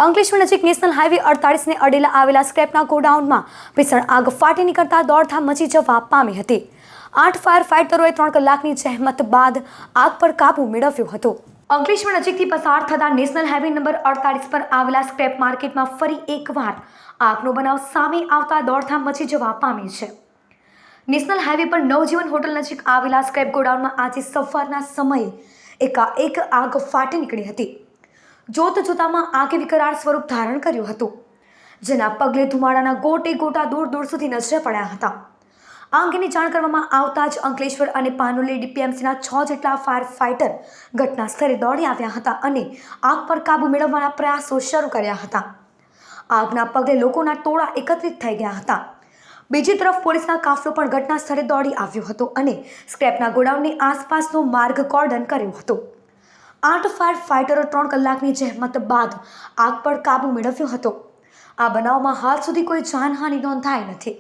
અંકલેશ્વર નજીક national highway 48ને અડેલા આવેલા સ્ક્રેપના ગોડાઉનમાં ભીષણ આગ ફાટી નીકળતા દોડધામ મચી જવા પામી હતી। 8 ફાયર ફાઇટરોએ 3 કલાકની જહેમત બાદ આગ પર કાબુ મેળવ્યો હતો। અંકલેશ્વર નજીકથી પસાર થતા નેશનલ હાઈવે નંબર 48 પર આવેલા સ્ક્રેપ માર્કેટમાં ફરી એકવાર આગનો બનાવ સામે આવતા દોડધામ મચી જવા પામી છે। નેશનલ હાઈવે પર નવજીવન હોટલ નજીક આવેલા સ્ક્રેપ ગોડાઉનમાં આજે સવારના સમયે એકાએક આગ ફાટી નીકળી હતી। જોત જોતામાં આગે વિકરાળ સ્વરૂપ ધારણ કર્યું હતું, જેના પગલે ધુમાડાના ગોટે ગોટા દૂર દૂર સુધી નજરે પડ્યા હતા। આ અંગેની જાણ કરવામાં આવતા જ અંકલેશ્વર અને પાનોલી ડીપીએમસીના 6 જેટલા ફાયર ફાઇટર ઘટના સ્થળે દોડી આવ્યા હતા અને આગ પર કાબુ મેળવવાના પ્રયાસો શરૂ કર્યા હતા। આગના પગલે લોકોના ટોળા એકત્રિત થઈ ગયા હતા। બીજી તરફ પોલીસના કાફલો પણ ઘટના સ્થળે દોડી આવ્યો હતો અને સ્ક્રેપના ગોડાઉનની આસપાસનો માર્ગ કોર્ડન કર્યો હતો। 8 ફાયર ફાઇટરો 3 કલાકની જહેમત બાદ આગ પર કાબુ મેળવ્યો હતો। આ બનાવમાં હાલ સુધી કોઈ જાનહાનિ નોંધાઈ નથી।